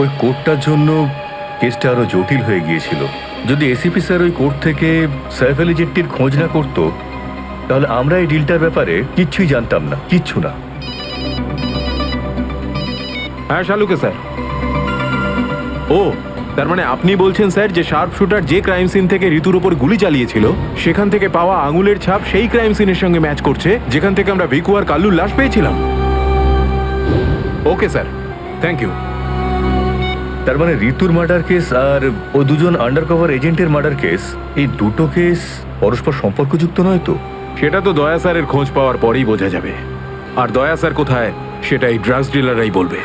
ওই কোর্টটার জন্য কেসটা আরো জটিল হয়ে গিয়েছিল। যদি এসিপি স্যার ওই কোর্ট থেকে সাইফ আলী জেট্টির খোঁজ না করতো, তাহলে আমরা এই ডিলটার ব্যাপারে কিচ্ছুই জানতাম না, কিচ্ছু না। হ্যাঁ শালুকে স্যার। ও, তার মানে আপনি বলছেন স্যার যে শার্প শুটার যে ক্রাইম সিন থেকে ঋতুর উপর গুলি চালিয়েছিল সেখান থেকে পাওয়া আঙুলের ছাপ সেই ক্রাইম সিনের সঙ্গে ম্যাচ করছে যেখান থেকে আমরা ভিকু আর কাল্লুর লাশ পেয়েছিলাম। Okay sir, thank you. তার মানে ঋতুর মার্ডার কেস আর ও দুজন আন্ডারকভার এজেন্টের মার্ডার কেস, এই দুটো কেস পরস্পর সম্পর্কযুক্ত নয় তো? সেটা তো দয়া স্যারের খোঁজ পাওয়ার পরেই বোঝা যাবে। আর দয়া স্যার কোথায় সেটা এই ড্রাগস ডিলাররাই বলবে।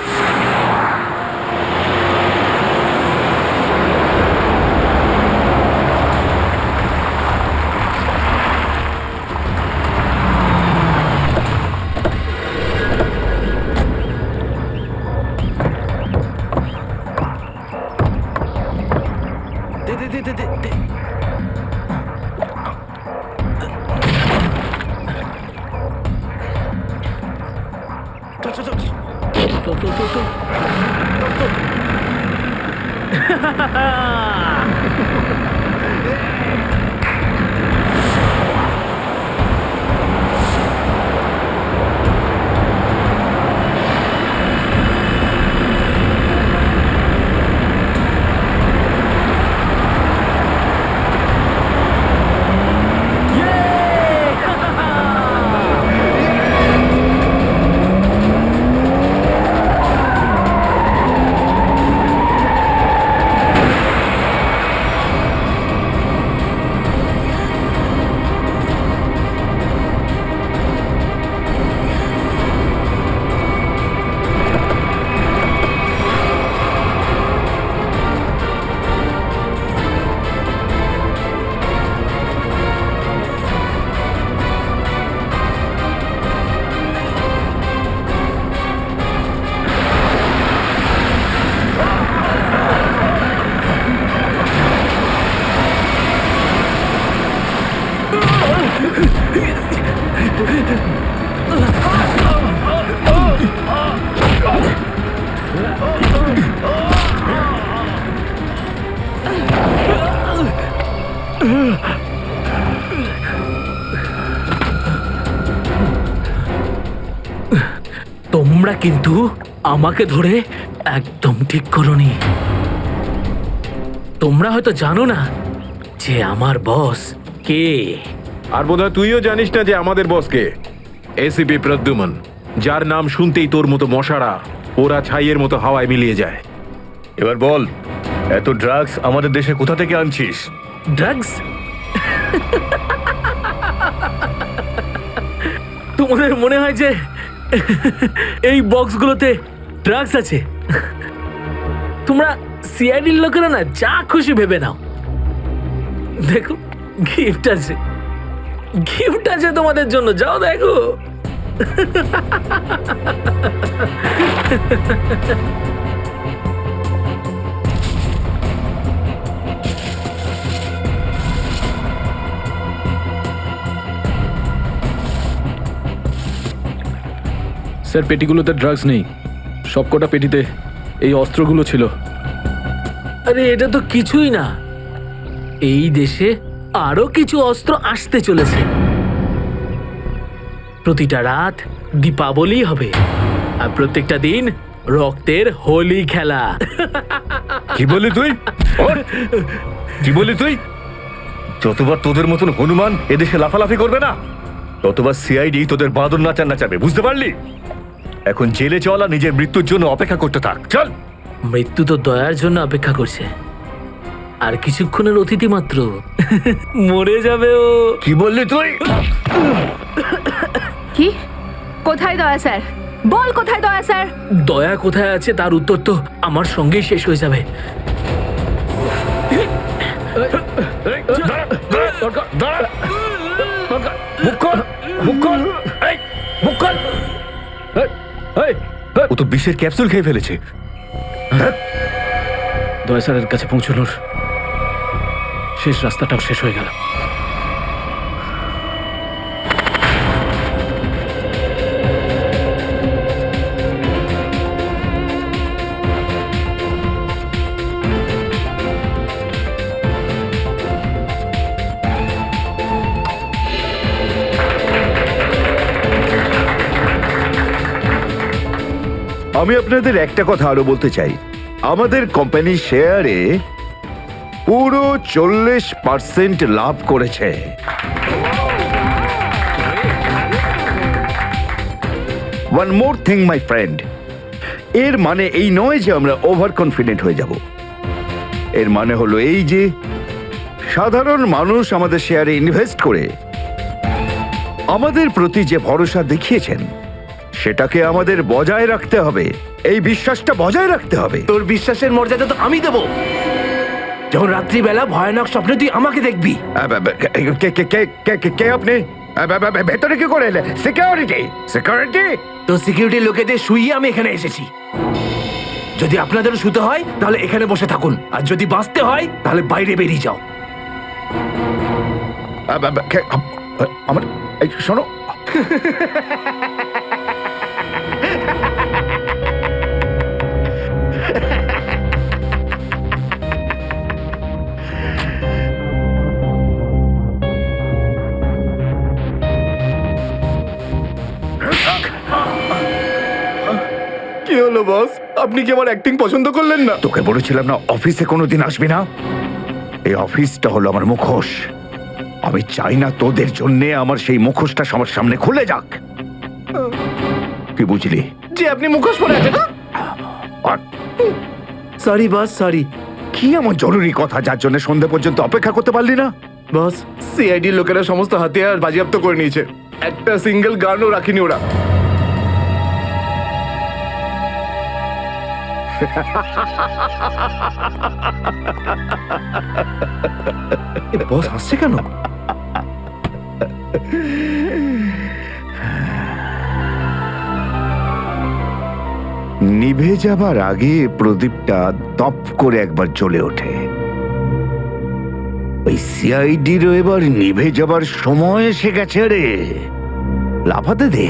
তোমরা কিন্তু আমাকে ধরে একদম ঠিক করোনি। তোমরা হয়তো জানো না যে আমার বস কে। আর বোধহয় তুইও জানিস না যে আমাদের বসকে, এসিপি প্রদ্যুমন, যার নাম শুনতেই তোর মতো মশারা ওরা ছাইয়ের মতো হাওয়ায় মিলিয়ে যায়। এবার বল, এত ড্রাগস আমাদের দেশে কোথা থেকে আনছিস? ড্রাগস? তোমাদের মনে হয় যে এই বক্সগুলোতে ড্রাগস আছে? তোমরা সিআইডির লোকেরা না যা খুশি ভেবে নাও। দেখো, গিফট আছে, গিফট আছে তোমাদের জন্য, যাও দেখো। স্যার, পেটিগুলোতে ড্রাগস নেই, সবকটা পেটিতে এই অস্ত্রগুলো ছিল। আরে এটা তো কিছুই না, এই দেশে আরো কিছু অস্ত্র আসতে চলেছে। প্রতিটা রাত দীপাবলি হবে আর প্রত্যেকটা দিন রক্তের হোলি খেলা। কি বলি তুই? কি বলি তুই? যতবার তোদের মতন হনুমান এদেশে লাফালাফি করবে না, ততবার সিআইডি তোদের বাঁদর নাচাবে, বুঝতে পারলি? এখন জেলে চলা, নিজের মৃত্যুর জন্য অপেক্ষা করতে থাক, চল। মৃত্যু তো দয়ার জন্য অপেক্ষা করছে, আর কিছুক্ষণের অতিথি মাত্র, মরে যাবে ও। কি বললি তুই? কি? কোথায় দয়া স্যার? বল কোথায় দয়া স্যার? দয়া কোথায় আছে তার উত্তর তো আমার সঙ্গেই শেষ হয়ে যাবে। ও তো বিষের ক্যাপসুল খেয়ে ফেলেছে। দয়া স্যারের কাছে পৌঁছানোর শেষ রাস্তাটাও শেষ হয়ে গেল। আমি আপনাদের একটা কথা আরো বলতে চাই, আমাদের কোম্পানির শেয়ারে পুরো 40% লাভ করেছে। One more thing my friend, এর মানে এই নয় যে আমরা ওভার কনফিডেন্ট হয়ে যাব। এর মানে হলো এই যে সাধারণ মানুষ আমাদের শেয়ারে ইনভেস্ট করে আমাদের প্রতি যে ভরসা দেখিয়েছেন সেটাকে আমাদের বজায় রাখতে হবে। এই বিশ্বাসটা বজায় রাখতে হবে। তোর বিশ্বাসের মর্যাদা তো আমি দেবো যখন রাত্রিবেলা ভয়ানক স্বপ্নে তুই আমাকে দেখবি। কে আপনি? ভেতরে কি করে এলে? সিকিউরিটি সিকিউরিটি তো সিকিউরিটির লোকেদের শুইয়ে আমি এখানে এসেছি। যদি আপনাদেরও শুতে হয় তাহলে এখানে বসে থাকুন, আর যদি বাঁচতে হয় তাহলে বাইরে বেরিয়ে যাও। আমার শোনো, কি হলো বস, আপনি কি আমার অ্যাক্টিং পছন্দ করলেন না? তোকে বলেছিলাম না অফিসে কোনোদিন আসবি না। এই অফিসটা হলো আমার মুখোশ। আমি চাই না তোদের জন্যে আমার সেই মুখোশটা সবার সামনে খুলে যাক। কি বুঝলি? যে আপনি মুখোশ পরে আছেন। আর সরি বস, সরি। কি এমন জরুরি কথা যার জন্য সন্ধে পর্যন্ত অপেক্ষা করতে পারলি না? বস, সিআইডির লোকেরা সমস্ত হাতিয়ার বাজেয়াপ্ত করে নিয়েছে, একটা সিঙ্গেল গানও রাখিনি ওরা। বস হাসছে কেন? নিভে যাবার আগে প্রদীপটা দপ করে একবার জ্বলে ওঠে। ওই সিআইডিরও এবার নিভে যাবার সময় এসে গেছে রে। লাফাতে দে,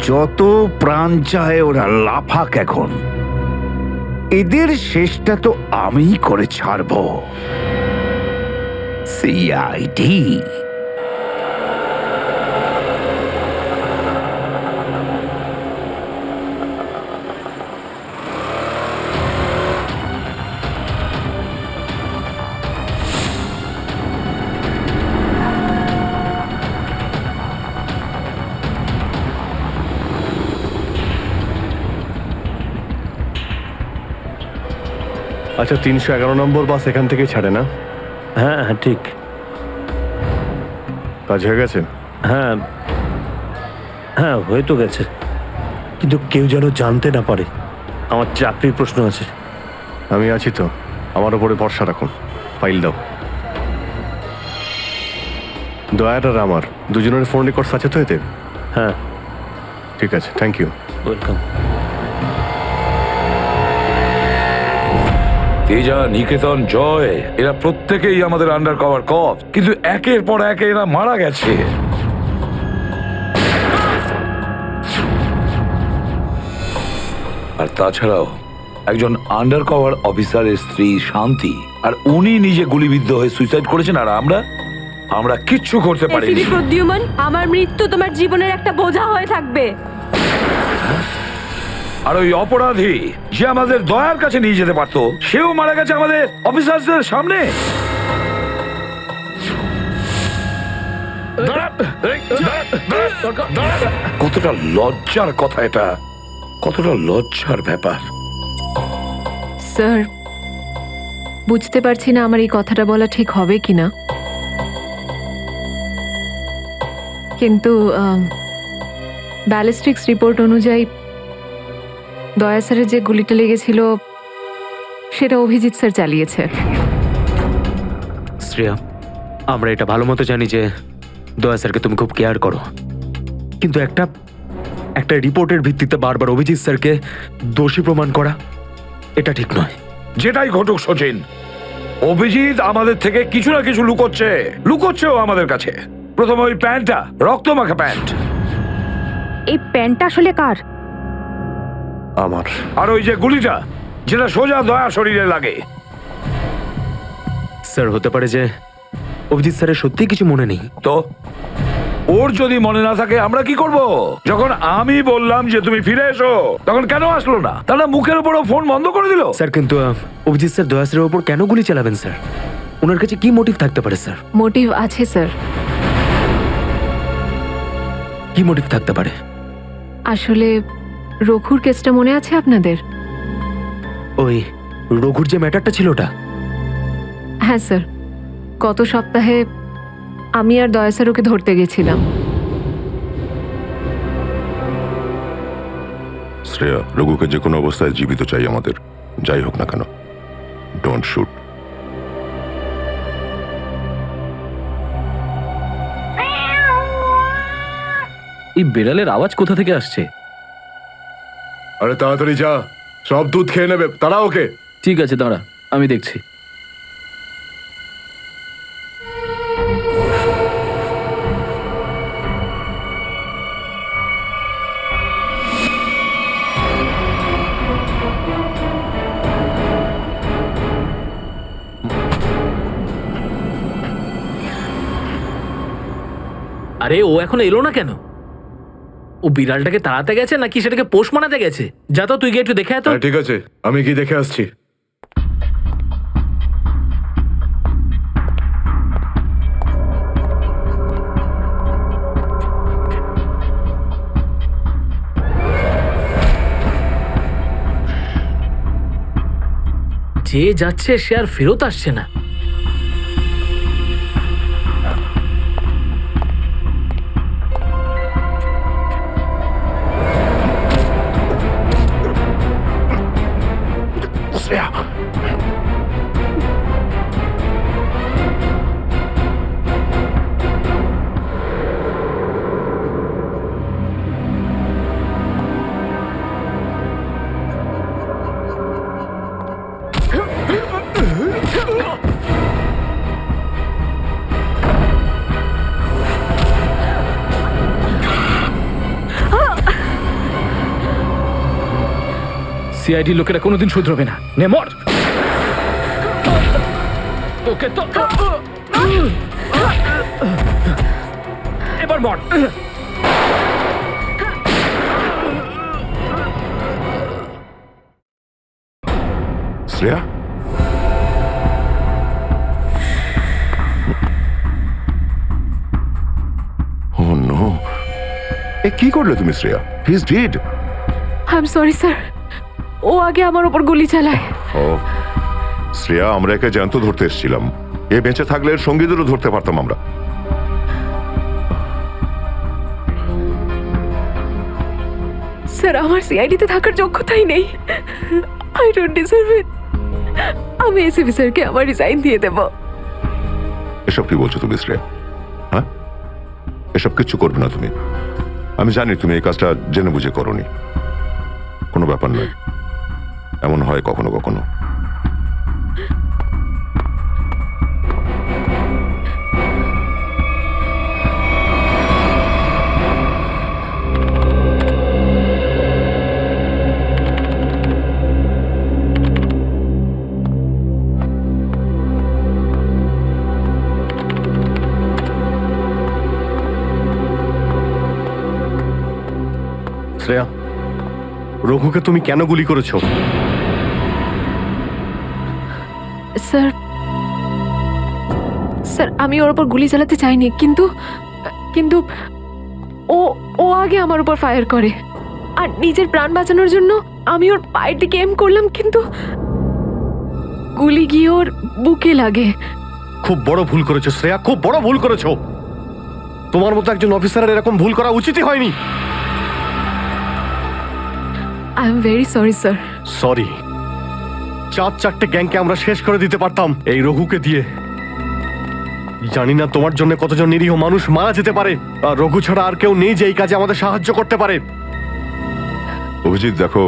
যত প্রাণ চায় ওরা লাফাক এখন। এদের শেষটা তো আমি করে ছাড়বো। সিআইডি আচ্ছা, 311 নম্বর বাস এখান থেকে ছাড়ে না? হ্যাঁ হ্যাঁ ঠিক। কাজ হয়ে গেছে? হ্যাঁ হ্যাঁ হয়ে তো গেছে, কিন্তু কেউ যেন জানতে না পারে। আমার চাকরির প্রশ্ন আছে। আমি আছি তো, আমার উপরে ভরসা রাখুন। ফাইল দাও। দয়ার আর আমার দুজনের ফোন রেকর্ডস আছে তো এতে? হ্যাঁ ঠিক আছে, থ্যাংক ইউ। ওয়েলকাম। তেজা, নিকেতন, জয়, এরা প্রত্যেকেই আমাদের আন্ডার কভার কপ, কিন্তু একের পর এক এরা মারা গেছে। আর তাছাড়াও একজন আন্ডার কভার অফিসারের স্ত্রী শান্তি, আর উনি নিজে গুলিবিদ্ধ হয়ে সুইসাইড করেছেন, আর আমরা কিচ্ছু করতে পারিনি। এসিডি প্রদ্যুমন, আমার মৃত্যু তোমার জীবনের একটা বোঝা হয়ে থাকবে। আর ওই অপরাধী যে আমাদের দয়ার কাছে নিয়ে যেতে পারতো, সেও মারা গেছে আমাদের অফিসারদের সামনে। কতটা লজ্জার কথা এটা, কতটা লজ্জার ব্যাপার। স্যার, বুঝতে পারছি না আমার এই কথাটা বলা ঠিক হবে কিনা, কিন্তু ব্যালিস্টিক্স রিপোর্ট অনুযায়ী দয়া স্যারের যে গুলিটা লেগেছিল সেটা অভিজিৎ স্যার চালিয়েছে। শ্রেয়া, আমরা এটা ভালো মতো জানি যে দয়া স্যারকে তুমি খুব কেয়ার করো, কিন্তু একটা রিপোর্টের ভিত্তিতে বারবার অভিজিৎ স্যারকে দোষী প্রমাণ করা এটা ঠিক নয়। যেটাই ঘটুক সচিন, অভিজিৎ আমাদের থেকে কিছু না কিছু লুকোচ্ছেও আমাদের কাছে। প্রথমে ওই প্যান্টটা, রক্তমাখা প্যান্ট। এই প্যান্টটা আসলে কার? আমার। আর ওই যে গুলিটা, যেটা সোজা দয়া শরীরে লাগে। স্যার, হতে পারে যে অভিজিৎ স্যারের সত্যি কিছু মনে নেই। তো ওর যদি মনে না থাকে আমরা কি করব? যখন আমি বললাম যে তুমি ফিরে এসো, তখন কেন আসলো না? তাহলে মুখের উপরও ফোন বন্ধ করে দিল। স্যার কিন্তু অভিজিৎ স্যার দয়া স্যারের ওপর কেন গুলি চালাবেন স্যার? ওনার কাছে কি মোটিভ থাকতে পারে স্যার? মোটিভ আছে স্যার। কি মোটিভ থাকতে পারে? আসলে রঘুর কেসটা মনে আছে আপনাদের? ওই রঘুর যে ম্যাটারটা ছিল ওটা? হ্যাঁ স্যার, গত সপ্তাহে আমি আর দয়া স্যার ওকে ধরতে গেছিলাম। শ্রেয়া, রঘুকে যে কোনো অবস্থায় জীবিত চাই আমাদের, যাই হোক না কেন। Don't shoot. এই বেড়ালের আওয়াজ কোথা থেকে আসছে? আরে তাড়াতাড়ি যা, সব দুধ খেয়ে নেবে, তারা ওকে। ঠিক আছে, দাঁড়া, আমি দেখছি। আরে ও এখন এলো না কেন? ও বিড়ালটাকে তাড়াতে গেছে নাকি সেটাকে পোষ মানাতে গেছে? যা তো, তুই গিয়ে একটু দেখে আয় তো। ঠিক আছে, আমি কি দেখে আসছি। যে যাচ্ছে সে আর ফেরত আসছে না। সিআইডি লোকেরা কোনোদিন শুধরবে না। নে মর। তোকে তো এবার মর। শ্রেয়া, ও নো, এ কি করলে তুমি Shreya? He is dead. I am sorry sir, ও আগে আমার ওপর গুলি চালায়। ও শ্রেয়া, আমরা একে জ্যান্ত ধরতে এসেছিলাম। এ বেঁচে থাকলে এর সঙ্গীদেরও ধরতে পারতাম আমরা। স্যার, আমার সিআইডিতে থাকার যোগ্যতাই নেই। আই ডোন্ট ডিজার্ভ ইট। আমি এসিপি স্যারকে আমার রিজাইন দিয়ে দেব। এসব কি বলছো তুমি শ্রেয়া? হ্যাঁ, এসব কিচ্ছু করবে না তুমি। আমি জানি তুমি এই কাজটা জেনে বুঝে করোনি। কোনো ব্যাপার নয়, এমন হয় কখনো কখনো। শ্রেয়া, রঘুকে তুমি কেন গুলি করেছো? স্যার, স্যার আমি ওর উপর গুলি চালাতে চাইনি, কিন্তু কিন্তু ও ও আগে আমার উপর ফায়ার করে। আর নিজের প্রাণ বাঁচানোর জন্য আমি ওর পায়ের দিকে এম করলাম, কিন্তু গুলি গিয়ে ওর বুকে লাগে। খুব বড় ভুল করেছো শ্রেয়া, খুব বড় ভুল করেছো। তোমার মতো একজন অফিসারের এরকম ভুল করা উচিতই হয়নি। I am very sorry sir. Sorry? 4-4টে গ্যাংকে আমরা শেষ করে দিতে পারতাম এই রঘুকে দিয়ে। জানি না তোমার জন্য কতজন নিরীহ মানুষ মারা যেতে পারে, আর রঘু ছাড়া আর কেউ নেই যে এই কাজে আমাদের সাহায্য করতে পারে। অভিজিৎ দেখো,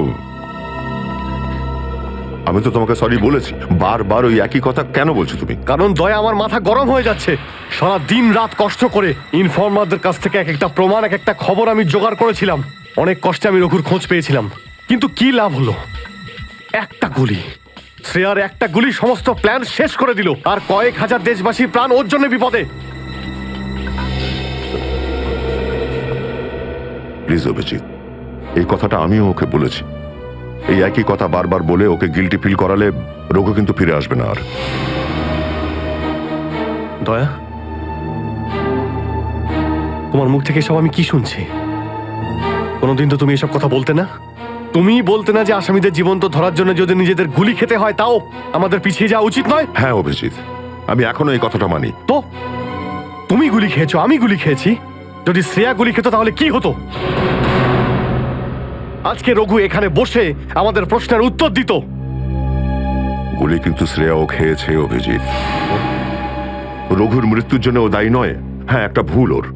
আমি তো তোমাকে সরি বলেছি। বারবার ওই একই কথা কেন বলছো তুমি? কারণ দয়া আমার মাথা গরম হয়ে যাচ্ছে। সারা দিন রাত কষ্ট করে ইনফর্মারদের কাছ থেকে এক একটা প্রমাণ, এক একটা খবর আমি জোগাড় করেছিলাম। অনেক কষ্টে আমি রঘুর খোঁজ পেয়েছিলাম, কিন্তু কি লাভ হলো? একটা গুলি, শ্রেয়ার একটা গুলি সমস্ত প্ল্যান শেষ করে দিল, আর কয়েক হাজার দেশবাসীর প্রাণ ওর জন্য বিপদে। প্লিজ অভিজিৎ, এই কথাটা আমিও ওকে বলেছি। এই একই কথা বারবার বলে ওকে গিল্টি ফিল করালে রঘু কিন্তু ফিরে আসবে না আর। দয়া, তোমার মুখ থেকে সব আমি কি শুনছি? কোনোদিন তো তুমি এসব কথা বলতে না। তুমি বলতে না যে আসামিদের জীবন্ত ধরার জন্য যদি নিজেদের গুলি খেতে হয় তাও আমাদের পিছিয়ে যাওয়া উচিত নয়। হ্যাঁ অভিজিৎ, আমি এখনো এই কথাটা মানি। তো তুমি গুলি খেয়েছো, আমি গুলি খেয়েছি। যদি শ্রেয়া গুলি খেত তাহলে কি হতো? আজকে রঘু এখানে বসে আমাদের প্রশ্নের উত্তর দিত। গুলি কিন্তু শ্রেয়াও খেয়েছে অভিজিৎ। রঘুর মৃত্যুর জন্য ও দায়ী নয়। হ্যাঁ, একটা ভুল ওর।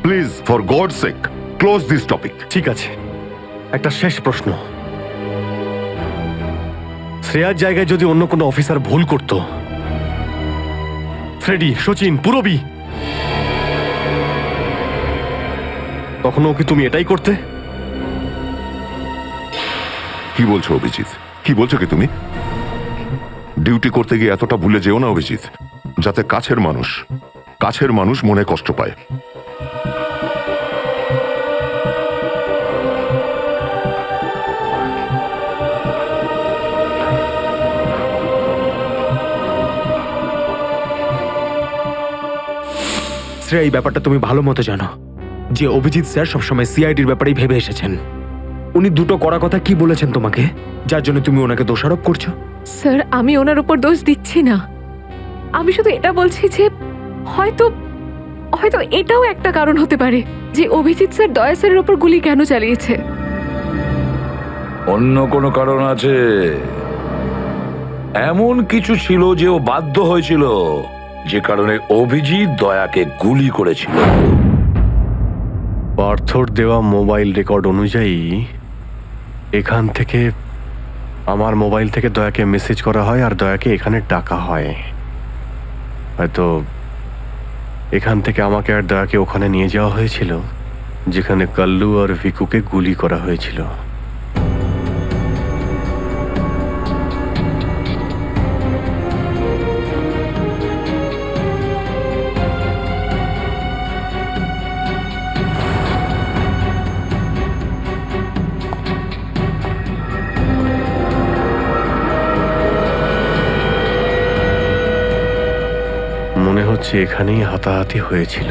Please, for God sake, close this topic. ঠিক আছে, একটা শেষ প্রশ্ন। শ্রেয়ার জায়গায় যদি অন্য কোনো অফিসার ভুল করত, ফ্রেডি, সচিন, পুরবী, তখনও কি তুমি এটাই করতে? কি বলছো অভিজিৎ? কি বলছো কি তুমি? ডিউটি করতে গিয়ে এতটা ভুলে যেও না অভিজিৎ, যাতে কাছের মানুষ মনে কষ্ট পায়। শ্রেয়া, এই ব্যাপারটা তুমি ভালো মতো জানো যে অভিজিৎ স্যার সবসময় সিআইডির ব্যাপারেই ভেবে এসেছেন। উনি দুটো কড়া কথা কি বলেছেন তোমাকে, যার জন্য তুমি ওনাকে দোষারোপ করছো? স্যার, আমি ওনার উপর দোষ দিচ্ছি না। আমি শুধু এটা বলছি যে হয়তো হয়তো এটাও একটা কারণ হতে পারে যে অভিজিৎ স্যার দয়া স্যারের উপর গুলি কেন চালিয়েছে। অন্য কোনো কারণ আছে? এমন কিছু ছিল যে ও বাধ্য হয়েছিল, যে কারণে অভিজিৎ দয়াকে গুলি করেছিল। পার্থর দেওয়া মোবাইল রেকর্ড অনুযায়ী এখান থেকে আমার মোবাইল থেকে দয়াকে মেসেজ করা হয় আর দয়াকে এখানে ডাকা হয়। হয়তো এখান থেকে আমাকে আর দয়াকে ওখানে নিয়ে যাওয়া হয়েছিল যেখানে কাল্লু আর ভিকুকে গুলি করা হয়েছিল। মনে হচ্ছে এখানেই হাতাহাতি হয়েছিল।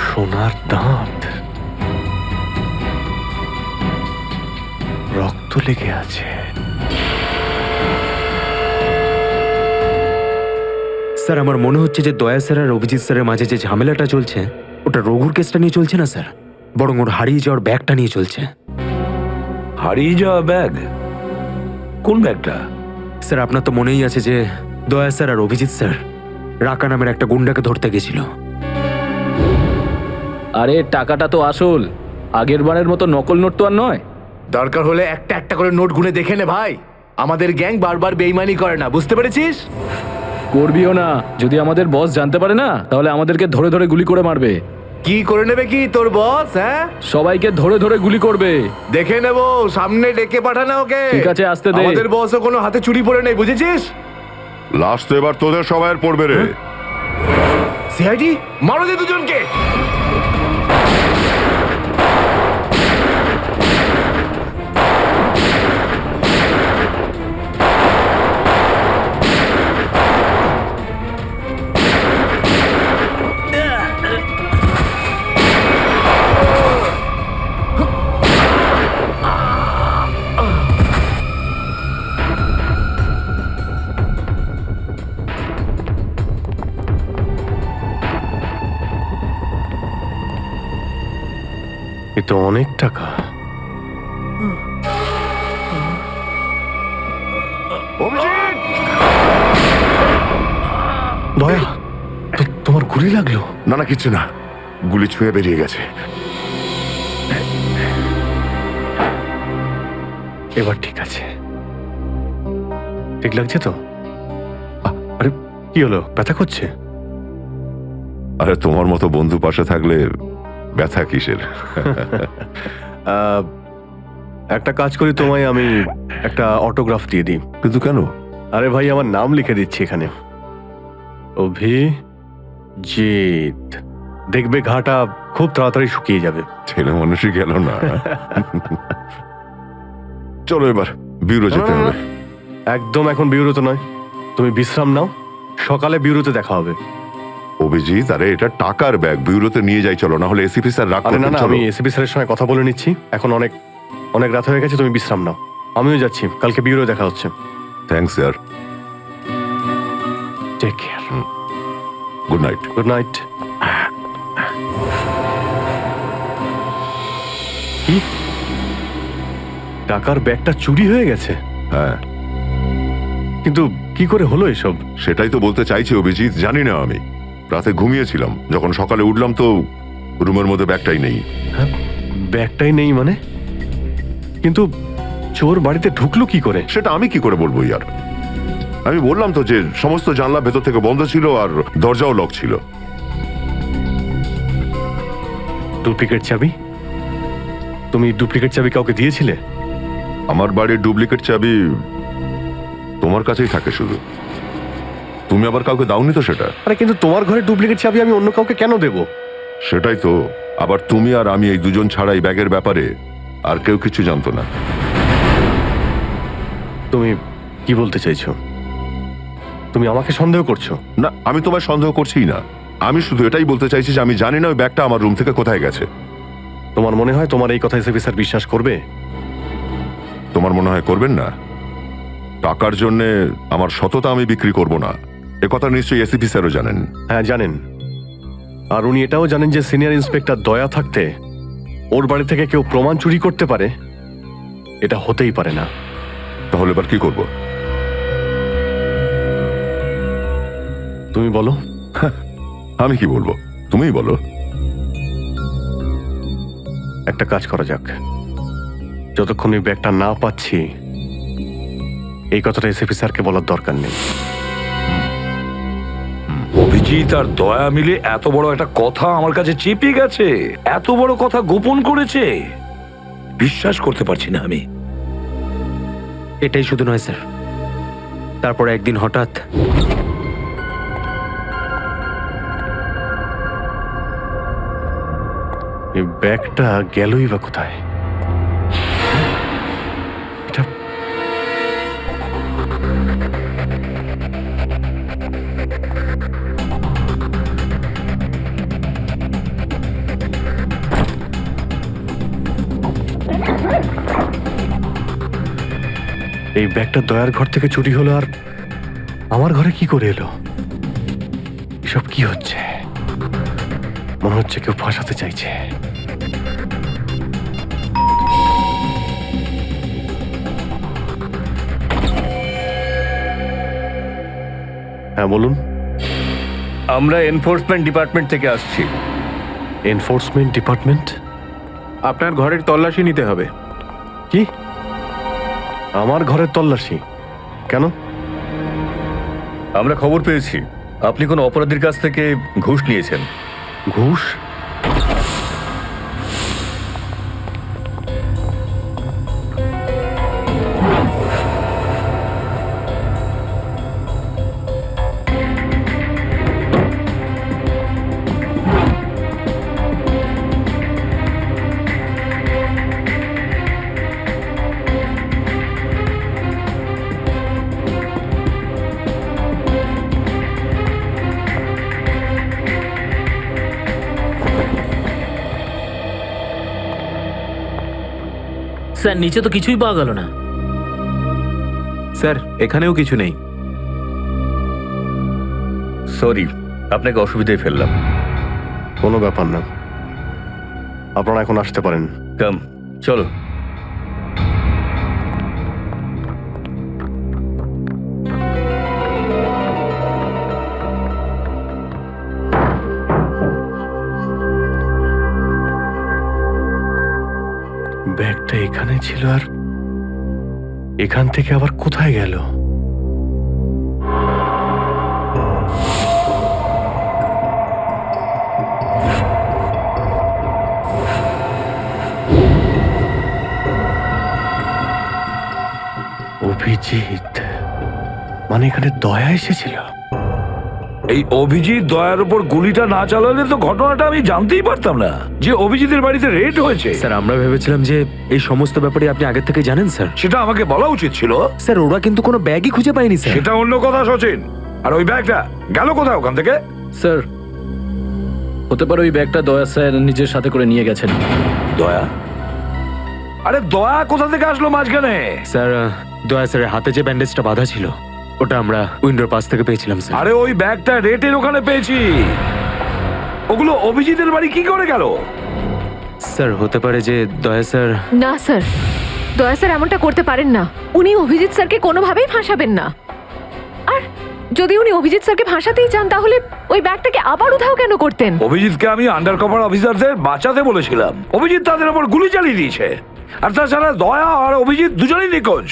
সোনার দাঁত, রক্ত লেগে আছে। স্যার, আমার মনে হচ্ছে যে দয়া স্যার আর অভিজিৎ স্যারের মাঝে যে ঝামেলাটা চলছে ওটা রঘুর কেসটা নিয়ে চলছে না স্যার, বরং ওর হারিয়ে যাওয়ার ব্যাগটা নিয়ে চলছে। হারিয়ে যাওয়া ব্যাগ? কোন ব্যাগটা? স্যার, আপনার তো মনেই আছে যে দয়া স্যার আর অভিজিৎ স্যার রাকা নামের একটা গুন্ডাকে ধরতে গেছিল। আরে টাকাটা তো আসল, আগের বারের মতো নকল নোট তো আর নয়। দরকার হলে একটা একটা করে নোট গুনে দেখে নে ভাই। আমাদের গ্যাং বারবার বেইমানি করে না, বুঝতে পেরেছিস? করবিও না। যদি আমাদের বস জানতে পারে না তাহলে আমাদেরকে ধরে ধরে গুলি করে মারবে। কি করে নেবে কি তোর বস? হ্যাঁ, সবাইকে ধরে ধরে গুলি করবে। দেখে নেবো, সামনে ডেকে পাঠানো ওকে। ঠিক আছে, আসতে দে। আমাদের বসও কোনো হাতে চুরি পড়ে নেই, বুঝেছিস? লাস্ট তো এবার তোদের সবাইয়ের পড়বে রে। সিআইডি মারো দে দুজনকে। এ তো অনেক টাকা। দয়া, তোমার গুলি লাগলো? না না, কিছু না, গুলি ছুঁয়ে বেরিয়ে গেছে। এবার ঠিক আছে, ঠিক লাগছে তো? আরে কি হলো, ব্যথা করছে? আরে তোমার মতো বন্ধু পাশে থাকলে ব্যথা কিসের? একটা কাজ করি, তোমায় আমি একটা অটোগ্রাফ দিয়ে দিই। কিন্তু কেন? আরে ভাই, আমার নাম লিখে দিচ্ছি এখানে, অভিজিৎ। দেখবে ঘাটা খুব তাড়াতাড়ি শুকিয়ে যাবে। ছেলে মানুষই গেল না। চলো এবার বিউরো যেতে হবে। একদম এখন বিউরোতে নয়, তুমি বিশ্রাম নাও, সকালে বিউরোতে দেখা হবে। অভিজিৎ, আরে এটা টাকার ব্যাগ, বিউরোতে নিয়ে যাই চলো, না হলে এসিপি স্যার রাগ আরে না করবেন। না, চলো। আমি এসিপি স্যারের সঙ্গে কথা বলে নিচ্ছি, এখন অনেক অনেক রাত হয়ে গেছে, তুমি বিশ্রাম নাও। আমিও যাচ্ছি, কালকে বিউরো দেখা হচ্ছে। Thanks sir. Take care. Good night. Good night. কি, টাকার ব্যাগটা চুরি হয়ে গেছে? হ্যাঁ, কিন্তু কি করে হলো এসব? সেটাই তো বলতে চাইছি অভিজিৎ, জানি না। আমি রাতে ঘুমিয়েছিলাম, যখন সকালে উঠলাম তো রুমের মধ্যে ব্যাগটাই নেই। হ্যাঁ, ব্যাগটাই নেই মানে? কিন্তু চোর বাড়িতে ঢুকলো কি করে? সেটা আমি কি করে বলবো ইয়ার? আমি বললাম তো যে সমস্ত জানলা ভেতর থেকে বন্ধ ছিল আর দরজাও লক ছিল। ডুপ্লিকেট চাবি? তুমি ডুপ্লিকেট চাবি কাউকে দিয়েছিলে? আমার বাড়ির ডুপ্লিকেট চাবি তোমার কাছেই থাকে শুধু, তুমি আবার কাউকে দাওনি তো সেটা। আরে কিন্তু তোমার ঘরে ডুপ্লিকেট চাবি আমি অন্য কাউকে কেন দেব? সেটাই তো, আবার তুমি আর আমি এই দুজন ছাড়া এই ব্যাগের ব্যাপারে আর কেউ কিছু জানতো না। তুমি কি বলতে চাইছো? তুমি আমাকে সন্দেহ করছো? না, আমি তোমায় সন্দেহ করছি না, আমি শুধু এটাই বলতে চাইছি যে আমি জানি না ওই ব্যাগটা আমার রুম থেকে কোথায় গেছে। তোমার মনে হয় তোমার এই কথা এসিপি স্যার বিশ্বাস করবে? তোমার মনে হয় করবেন না? টাকার জন্য আমার সততা আমি বিক্রি করব না, এ কথা নিশ্চয়ই এসিপি স্যারও জানেন। হ্যাঁ জানেন, আর উনি এটাও জানেন যে সিনিয়র ইন্সপেক্টর দয়া থাকতে ওর বাড়ি থেকে কেউ প্রমাণ চুরি করতে পারে, এটা হতেই পারে না। তাহলে এবার কি করব? তুমি বলো। আমি কি বলবো, তুমিই বলো। একটা কাজ করা যাক, যতক্ষণ ওই ব্যাগটা না পাচ্ছি এই কথাটা এসিপি স্যারকে বলার দরকার নেই। অভিজিৎ আর দয়া মিলে এত বড় একটা কথা আমার কাছে চেপে গেছে, এত বড় কথা গোপন করেছে, বিশ্বাস করতে পারছি না আমি। এটাই শুধু নয় স্যার, তারপরে একদিন হঠাৎ এই ব্যাগটা গেলই বা কোথায়? এটা এই ব্যাগটা দয়ার ঘর থেকে চুরি হলো, আর আমার ঘরে কি করে এলো? এসব কি হচ্ছে? মনে হচ্ছে কেউ ফাঁসাতে চাইছে। হ্যাঁ বলুন। আমরা এনফোর্সমেন্ট ডিপার্টমেন্ট থেকে আসছি। Enforcement department? আপনার ঘরের তল্লাশি নিতে হবে। কি? আমার ঘরের তল্লাশি কেন? আমরা খবর পেয়েছি আপনি কোনো অপরাধীর কাছ থেকে ঘুষ নিয়েছেন। ঘুষ? স্যার নিচে তো কিছুই পাওয়া গেল না। স্যার এখানেও কিছু নেই। সরি, আপনাকে অসুবিধায় ফেললাম। কোনো ব্যাপার না, আপনারা এখন আসতে পারেন। কাম, চলো। ব্যাগটা এখানে ছিল, আর এখান থেকে আবার কোথায় গেল? অভিজিৎ, মানে এখানে দয়া এসেছিল? এই অভিজিৎ দয়ার উপর গুলিটা না চালালে তো ঘটনাটা আমি জানতেই পারতাম না যে অভিজিতের বাড়িতে রেড হয়েছে। স্যার আমরা ভেবেছিলাম যে এই সমস্ত ব্যাপারে আপনি আগে থেকে জানেন স্যার। সেটা আমাকে বলা উচিত ছিল। স্যার ওরা কিন্তু কোনো ব্যাগই খুঁজে পায়নি স্যার। সেটা অন্য কথা সচিন। আর ওই ব্যাগটা গেল কোথায় ওখান থেকে? স্যার হতে পারে ওই ব্যাগটা দয়া স্যার নিজের সাথে করে নিয়ে গেছেন। দয়া? আরে দয়া কোথা থেকে আসলো মাঝখানে? স্যার দয়া স্যারের হাতে যে ব্যান্ডেজটা বাঁধা ছিল ওটা আমরা উইন্ডোর পাশ থেকে পেয়েছিলাম স্যার। আরে ওই ব্যাগটা রেটের ওখানে পেয়েছি। ওগুলো অভিজিতের বাড়ি কি করে গেল? স্যার হতে পারে যে দয়া স্যার। না স্যার, দয়া স্যার এমনটা করতে পারেন না। উনি অভিজিৎ স্যারকে কোনোভাবেই ফাঁসাবেন না। আর যদি উনি অভিজিৎ স্যারকে ফাঁসাতেই চান তাহলে ওই ব্যাগটাকে আবার উধাও কেন করতেন? অভিজিৎকে আমি আন্ডার কভার অফিসারদের বাঁচাতে বলেছিলাম। অভিজিৎ তাদের ওপর গুলি চালিয়ে দিয়েছে। আর তাছাড়া দয়া আর অভিজিৎ দুজনেই নিখোঁজ।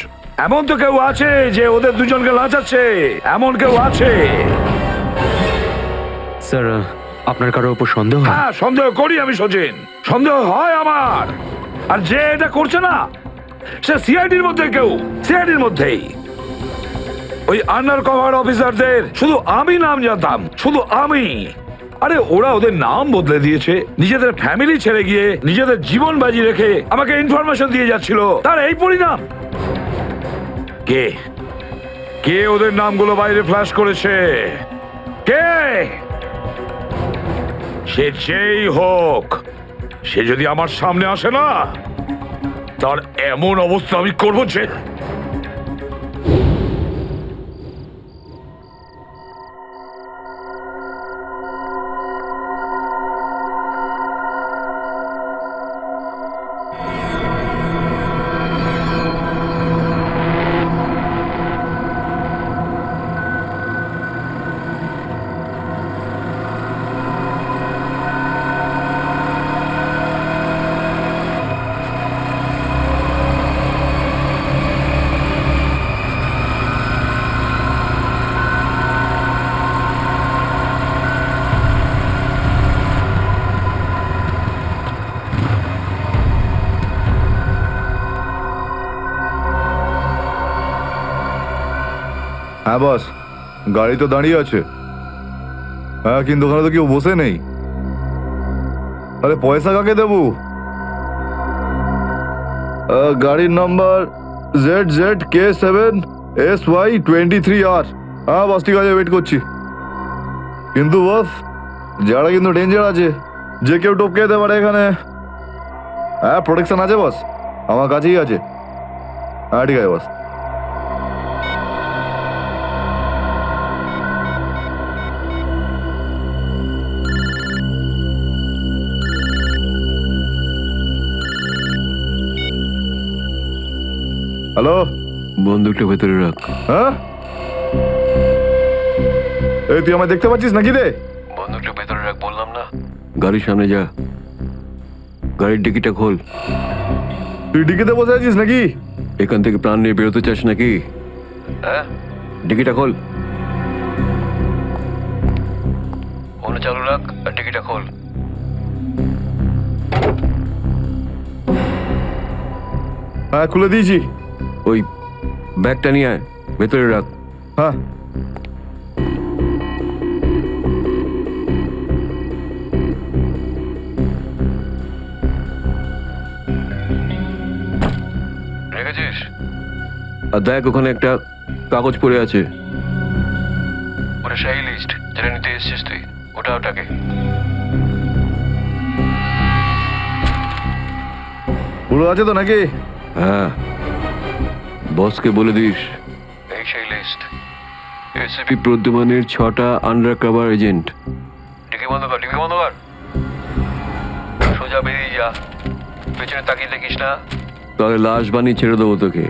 এমন তো কেউ আছে যে ওদের দুজনকে লাচাচ্ছে, এমন কেউ আছে? স্যার আপনার কারোর উপর সন্দেহ? হ্যাঁ সন্দেহ করি আমি সচিন, সন্দেহ হয় আমার। আর যে এটা করছে না সে সিআইডির মধ্যে কেউ, সিআইডির মধ্যেই। ওই আন্ডার কভার অফিসারদের শুধু আমি নাম জানতাম, শুধু আমি। আরে ওরা ওদের নাম বদলে দিয়েছে, নিজেদের ফ্যামিলি ছেড়ে গিয়ে নিজেদের জীবন বাজি রেখে আমাকে ইনফরমেশন দিয়ে যাচ্ছিল। তার এই পরিণাম। কে কে ওদের নামগুলো বাইরে ফ্ল্যাশ করেছে? কে? সে যেই হোক, সে যদি আমার সামনে আসে না, তার এমন অবস্থা আমি করবো যে। হ্যাঁ বস, গাড়ি তো দাঁড়িয়ে আছে। হ্যাঁ কিন্তু ওখানে তো কেউ বসে নেই। আরে পয়সা কাকে দেবো? গাড়ির নাম্বার ZZK7SY23R। হ্যাঁ বস ঠিক আছে, ওয়েট করছি। কিন্তু বস যারা কিন্তু ডেঞ্জার আছে, যে কেউ টপকে যেতে পারে এখানে। হ্যাঁ প্রোটেকশন আছে বস, আমার কাছেই আছে। হ্যাঁ ঠিক আছে বস। হ্যালো, বন্দুকটা ভেতরে রাখ। হ্যাঁ এই তুই আমায় দেখতে পাচ্ছিস নাকি রে? বন্দুকটা ভেতরে রাখ বললাম না। গাড়ির সামনে যা, গাড়ির ডিকিটা খোল। তুই ডিকিতে বসে আছিস নাকি? এখান থেকে প্রাণ নিয়ে বেরোতে চাস নাকি? হ্যাঁ, ডিকিটা খোল। ফোন চালু রাখ আর ডিকিটা খোল। হ্যাঁ খুলে দিয়েছি। ওই ব্যাগটা নিয়ে আয়, ভেতরে রাখ। হ্যাঁ রেখেছিস? আর দেখ ওখানে একটা কাগজ পড়ে আছে, ওটা সেই লিস্ট যেটা নিতে এসেছিস তুই। ওটাকে পুরো আছে তো নাকি? হ্যাঁ, বসকে বলে দিস এই সেই লিস্ট। এসিপি প্রদ্যুমানের 6টা আন্ডার কভার এজেন্ট। ডিকি বন্ধ কর, ডিকি বন্ধ কর। সোজা বেরিয়ে যা, পেছনে তাকিয়ে দেখিস না, তাহলে লাশ বানিয়ে ছেড়ে দেবো তোকে।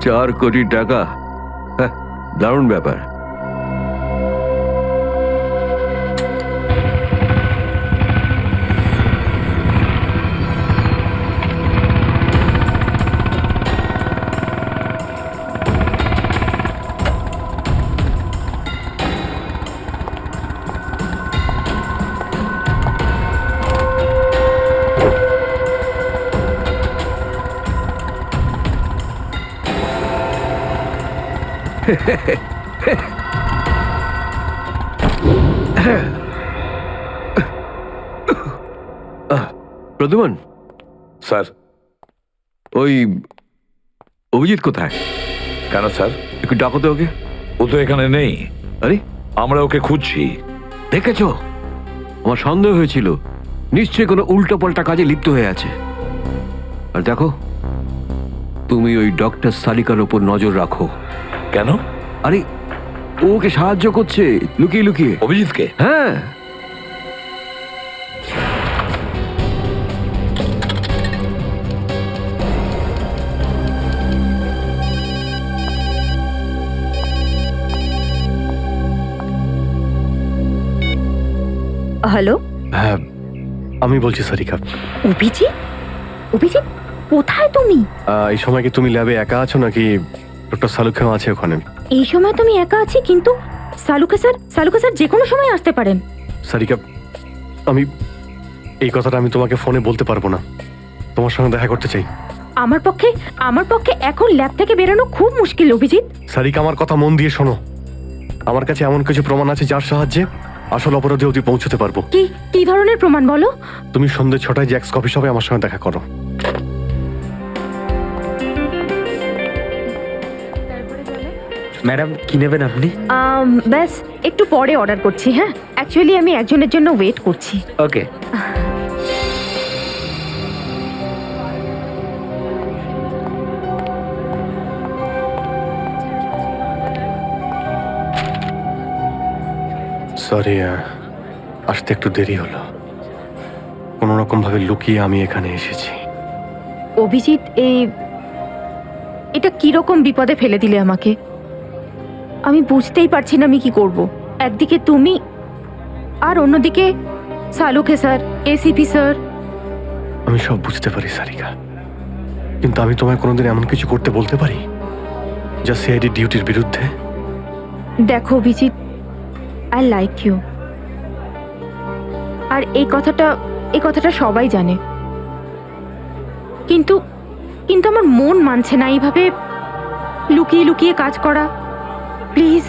$4 কোটি, দারুণ ব্যাপার। প্রদ্যুমন, স্যার, ওই অভিজিৎ কোথায়? কেন স্যার? একটু ডাকো তো ওকে। ও তো এখানে নেই। আরে, আমরা ওকে খুঁজছি। দেখেছো, আমার সন্দেহ হয়েছিল নিশ্চয়ই কোনো উল্টো পাল্টা কাজে লিপ্ত হয়ে আছে। আর দেখো, তুমি ওই ডক্টর সালিকার ওপর নজর রাখো। কেন? আরে, ও ওকে সাহায্য করছে লুকিয়ে লুকিয়ে। অভিজিৎকে? হ্যাঁ। হ্যালো, হ্যাঁ, আমি বলছি সারিকা। অভিজিৎ? অভিজিৎ, কোথায় তুমি? এই সময় কি তুমি ল্যাবে একা আছো নাকি ডক্টর সালুকেও আছে ওখানে? এই সময় তুমি একা আছি, কিন্তু সালুকে স্যার যে কোনো সময় আসতে পারেন। সারিকা, আমি এই কথাটা আমি তোমাকে ফোনে বলতে পারবো না। তোমার সঙ্গে দেখা করতে চাই। আমার পক্ষে এখন ল্যাব থেকে বেরোনো খুব মুশকিল অভিজিৎ। সারিকা, আমার কথা মন দিয়ে শোনো। আমার কাছে এমন কিছু প্রমাণ আছে যার সাহায্যে আসল অপরাধী অবধি পৌঁছতে পারবো। কি ধরনের প্রমাণ বলো? তুমি সন্ধ্যে 6টায় জ্যাক্স কফি শপে আমার সঙ্গে দেখা করো। ম্যাডাম, কি নেবেন আপনি? ব্যাস একটু পরে অর্ডার করছি। হ্যাঁ, অ্যাকচুয়ালি আমি একজনের জন্য ওয়েট করছি। ওকে। সরি, আসতে একটু দেরি হলো। কোনো রকম ভাবে লুকিয়ে আমি এখানে এসেছি। অভিজিৎ, এটা কিরকম বিপদে ফেলে দিলে আমাকে। আমি বুঝতেই পারছি না আমি কি করব। একদিকে তুমি আর অন্যদিকে সালুকে স্যার, এসিপি স্যার। আমি সব বুঝতে পারি সারিকা, কিন্তু আমি তোমায় কোনোদিন এমন কিছু করতে বলতে পারি যা সিআইডি ডিউটির বিরুদ্ধে? দেখো অভিজিৎ, আই লাইক ইউ। আর এই কথাটা সবাই জানে, কিন্তু আমার মন মানছে না এইভাবে লুকিয়ে লুকিয়ে কাজ করা। প্লিজ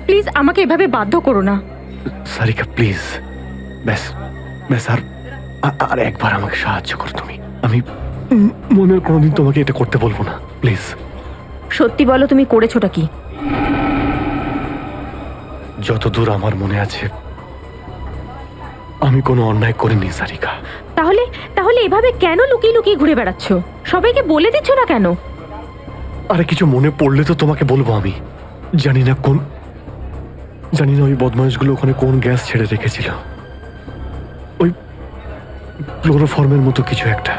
প্লিজ আমাকে এভাবে বাধ্য করো না। সারিকা প্লিজ, ব্যাস আর একবার আমাকে সাহায্য করো তুমি। আমি মনের কোনোদিন তোমাকে এটা করতে বলবো না, প্লিজ। সত্যি বলো, তুমি করেছোটা কি? যতদূর আমার মনে আছে আমি কোনো অন্যায় করিনি সারিকা। তাহলে এভাবে কেন লুকিয়ে লুকিয়ে ঘুরে বেড়াচ্ছ? সবাইকে বলে দিচ্ছ না কেন? আরে কিছু মনে পড়লে তো তোমাকে বলবো। আমি জানি না ওই বদমাইশগুলো ওখানে কোন গ্যাস ছেড়ে রেখেছিল। ওই ক্লোরোফর্মের মতো কিছু একটা।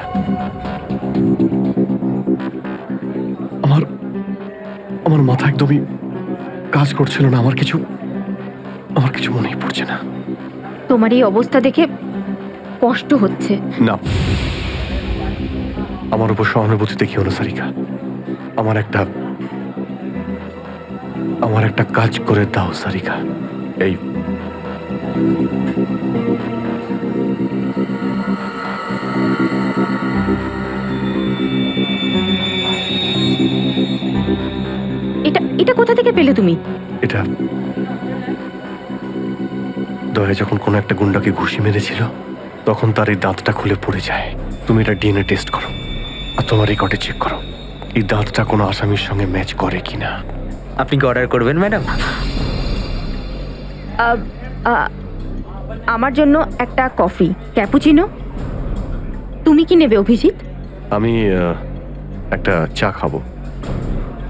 আমার মাথা একদমই কাজ করছিল না। আমার কিছু মনেই পড়ছে না। তোমার এই অবস্থা দেখে কষ্ট হচ্ছে। না, আমার উপর সহানুভূতি দেখিও না সারিকা। আমার একটা কাজ করে দাও সারিকা। এই এটা কোথা থেকে পেলে তুমি? এটা দয়া যখন কোনো একটা গুন্ডাকে ঘুষি মেরেছিল তখন তার এই দাঁতটা খুলে পড়ে যায়। তুমি এটা ডিএনএ টেস্ট করো আর তোমার রেকর্ডে চেক করো এই দাঁতটা কোনো আসামির সঙ্গে ম্যাচ করে কিনা। আপনি কি অর্ডার করবেন ম্যাডাম? আমার জন্য একটা কফি ক্যাপুচিনো। তুমি কি নেবে অভিজিৎ? আমি একটা চা খাবো।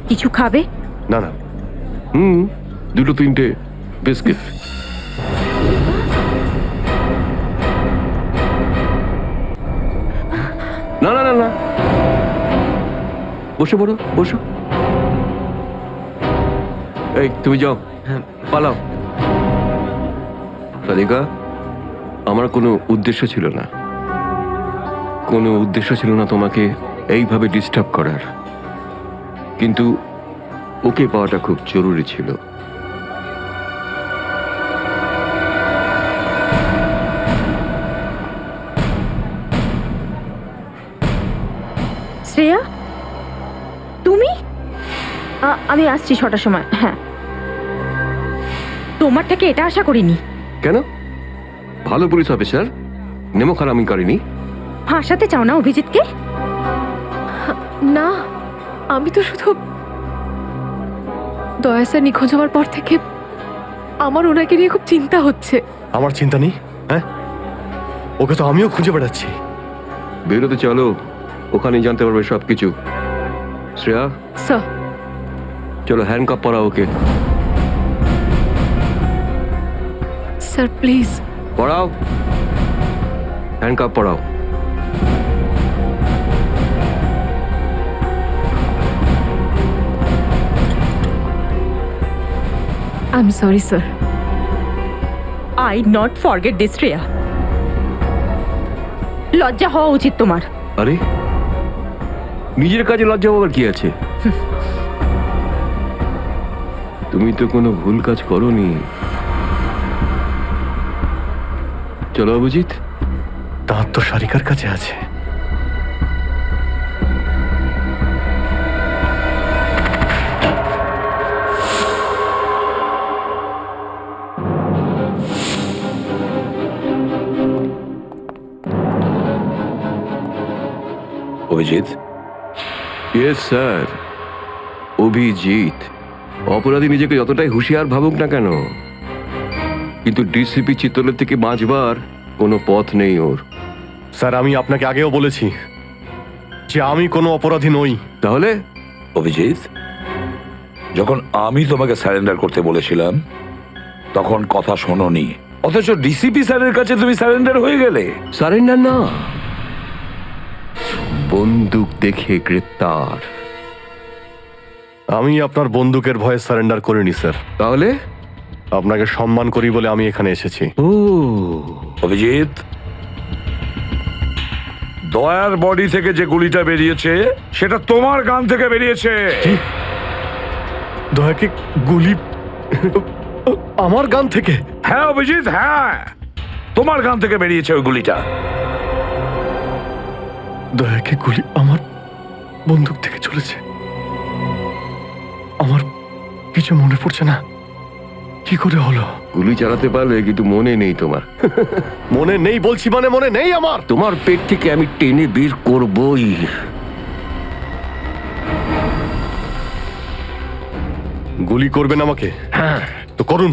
কিছু খাবে? না না, দুটো তিনটে বিস্কিট। না না না না, বসে পড়ো, বসো। এই তুমি যাও, পালাও। সারিকা, আমার কোনো উদ্দেশ্য ছিল না তোমাকে এইভাবে ডিস্টার্ব করার, কিন্তু ওকে পাওয়াটা খুব জরুরি ছিল। শ্রেয়া, তুমি? আমি আসছি 6টার সময়। হ্যাঁ, তোমার থেকে এটা আশা করিনি। কেন? ভালো পুলিশ অফিসার, নেমো খারামি করেনি। ফাঁসাতে চাও না অভিজিৎকে? না, আমি তো শুধু দয়া স্যার নিখোঁজ হওয়ার পর থেকে আমার ওনাকে নিয়ে খুব চিন্তা হচ্ছে। আমার চিন্তা নেই, হ্যাঁ? ওকে তো আমিও খুঁজে বেড়াচ্ছি। বেরোতে চলো, ওখানেই জানতে পারবে সব কিছু। শ্রেয়া, স্যার, চলো হ্যান্ডকাপ পরাও ওকে। Sir please. পড়াও, হ্যান্ডকাপ পড়াও। I am sorry sir. I not forget this Shreya. লজ্জা হওয়া উচিত তোমার। আরে, নিজের কাজে লজ্জা পাবার কি আছে? তুমি তো কোনো ভুল কাজ করোনি। চলো অভিজিৎ। দাঁত তো সারিকার কাছে আছে। Abhijit, yes sir, Abhijit. অপরাধী নিজেকে যতটাই হুঁশিয়ার ভাবুক না কেন, কিন্তু ডিসিপি চিত্তলের থেকে বাঁচবার কোনো পথ নেই ওর। স্যার, আমি আপনাকে আগেও বলেছি যে আমি কোনো অপরাধী নই। তাহলে অভিজিৎ, যখন আমি তোমাকে স্যারেন্ডার করতে বলেছিলাম তখন কথা শোনোনি, অথচ ডিসিপি স্যারের কাছে তুমি স্যারেন্ডার হয়ে গেলে। সারেন্ডার না, বন্দুক দেখে গ্রেপ্তার। আমি আপনার বন্দুকের ভয়ে সারেন্ডার করিনি স্যার। তাহলে আপনাকে সম্মান করি বলে আমি এখানে এসেছি। ও অভিজিৎ, দয়ার বডি থেকে যে গুলিটা বেরিয়েছে সেটা তোমার গান থেকে বেরিয়েছে। দয়াকে গুলি আমার গান থেকে? হ্যাঁ অভিজিৎ, হ্যাঁ, তোমার গান থেকে বেরিয়েছে ওই গুলিটা। দয়াকে গুলি আমার বন্দুক থেকে চলেছে? আমার কিছু মনে পড়ছে না, কি করে হলো? গুলি চালাতে পারলে, কিন্তু মনে নেই তোমার। মনে নেই বলছি মানে মনে নেই আমার। তোমার পেট থেকে আমি টেনে বের করবই। গুলি করবেন আমাকে? হ্যাঁ তো করুন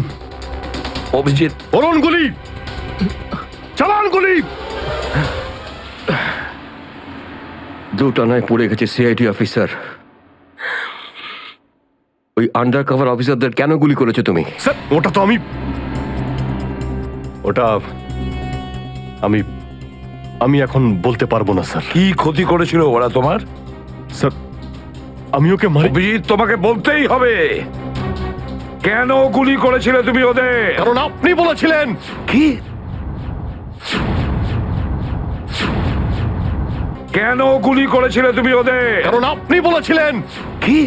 অভিজিৎ, করুন গুলি, চালান গুলি। দুটানায় পড়ে গেছে সিআইডি অফিসার। ওই আন্ডার কভার অফিসারদের কেন গুলি করেছো তুমি? স্যার, ওটা তো আমি আমি এখন বলতে পারবো না স্যার। কি ক্ষতি করেছিল ওরা তোমার? স্যার, আমি ওকে মারি। অভিজিৎ, তোমাকে বলতেই হবে কেন গুলি করেছিলে তুমি ওদের। কারণ আপনি বলেছিলেন। কি? কেন গুলি করেছিলে তুমি ওদের? কারণ আপনি বলেছিলেন। কি?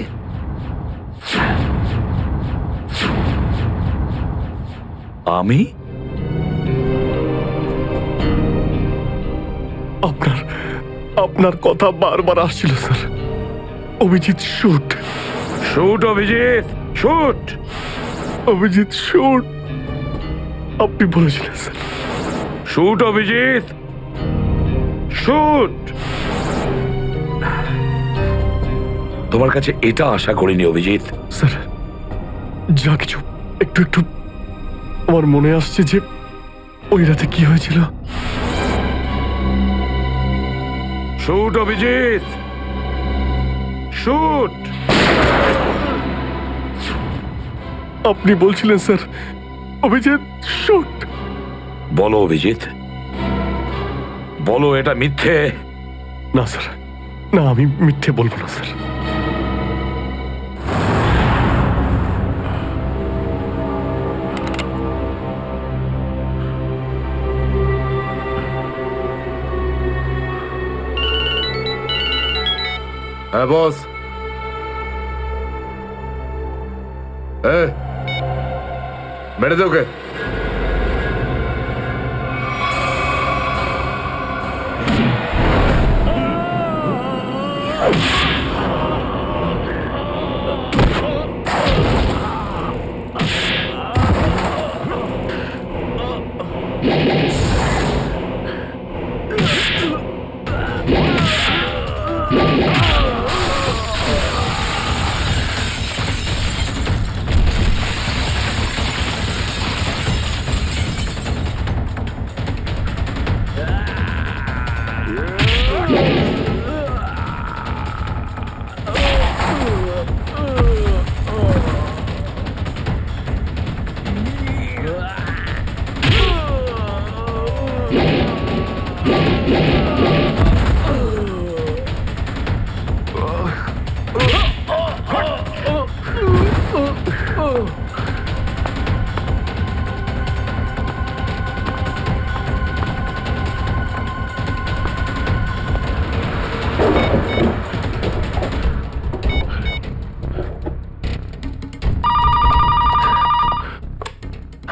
আমি? আপনার কথা বারবার আসছিল sir. Abhijit shoot. Shoot Abhijit, shoot. Abhijit shoot, আপনি বলেছিলেন স্যার। Shoot Abhijit, shoot. তোমার কাছে এটা আশা করিনি অভিজিৎ। স্যার, যা কিছু একটু একটু আমার মনে আসছে যে ওই রাতে কি হয়েছিল। Shoot Abhijit, shoot. আপনি বলছিলেন স্যার অভিজিৎ শুট। বলো অভিজিৎ, বলো এটা মিথ্যে। না স্যার, না, আমি মিথ্যে বলবো না স্যার। হ্যাঁ বস। বেড়ে দে ওকে।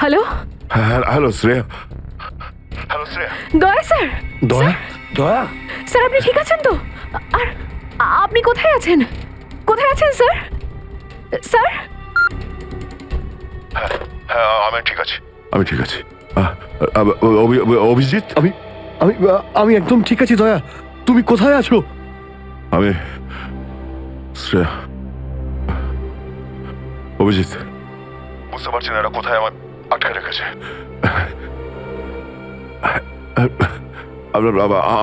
Hello hello Shreya. Hello Shreya. Daya sir. দয়া? দয়া, স্যার আপনি ঠিক আছেন তো? আর আপনি কোথায় আছেন? কোথায় আছেন স্যার? স্যার হ্যাঁ আমি ঠিক আছি, আমি ঠিক আছি। অভিজিৎ, আমি আমি আমি একদম ঠিক আছি দয়া। তুমি কোথায় আছো? আমি শ্রেয়া। অভিজিৎ, বুঝতে পারছি না এরা কোথায় আমার আটকে রেখেছে।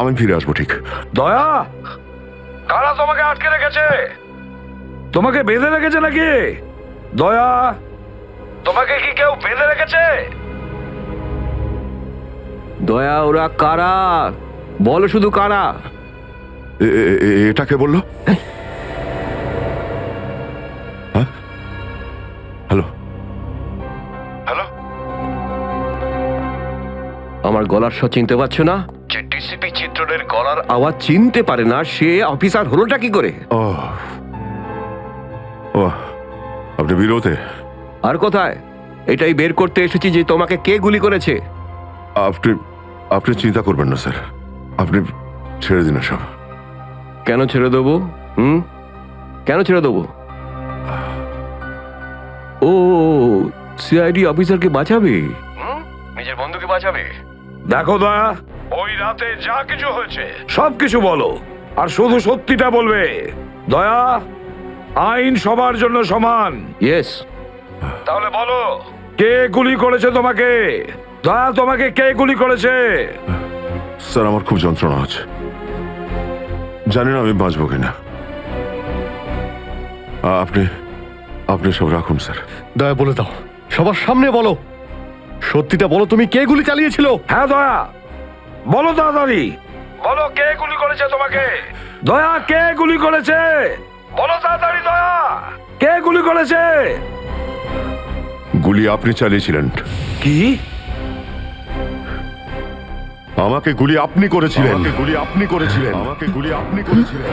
আমি ফিরে আসবো ঠিক। দয়া, কারা তোমাকে আটকে রেখেছে? তোমাকে বেঁধে রেখেছে নাকি? দয়া, তোমাকে কি কেউ বেঁধে রেখেছে? দয়া, ওরা কারা? বলো শুধু কারা? এটা কে বললো? হ্যাঁ, হ্যালো হ্যালো। আমার গলার স্বর চিনতে পারছো না? যে ডিসিপি চিত্রনের গলার আওয়াজ চিনতে পারে না, সে অফিসার হলোটা কি করে? ও ও, আপনি বিরোধে? আর কোথায়? এটাই বের করতে এসেছি যে তোমাকে কে গুলি করেছে। আপনি আপনি চিন্তা করবেন না স্যার, আপনি ছেড়ে দিন সব। কেন ছেড়ে দেবো? কেন ছেড়ে দেবো? ও, সিআইডি অফিসারকে বাঁচাবে? নিজের বন্ধুকে বাঁচাবে? দেখো দয়া, ওই রাতে যা কিছু হয়েছে সব কিছু বলো, আর শুধু সত্যিটা বলবে। দয়া, আইন সবার জন্য সমান। ইয়েস। তাহলে বলো, কে গুলি করেছে তোমাকে? দয়া, তোমাকে কে গুলি করেছে? স্যার আমার খুব যন্ত্রণা হচ্ছে, জানি না আমি বাঁচবো কিনা। আপনি আপনি সব রাখুন স্যার। দয়া বলে দাও, সবার সামনে বলো, সত্যিটা বলো, তুমি কে গুলি চালিয়েছিল? হ্যাঁ দয়া, বলো তাড়াতাড়ি, বলো কে গুলি করেছে তোমাকে? দয়া, কে গুলি করেছে? বলো তাড়াতাড়ি দয়া, কে গুলি করেছে? গুলি আপনি চালিয়েছিলেন। কি? আমাকে গুলি আপনি করেছিলেন। আমাকে গুলি আপনি করেছিলেন। আমাকে গুলি আপনি করেছিলেন।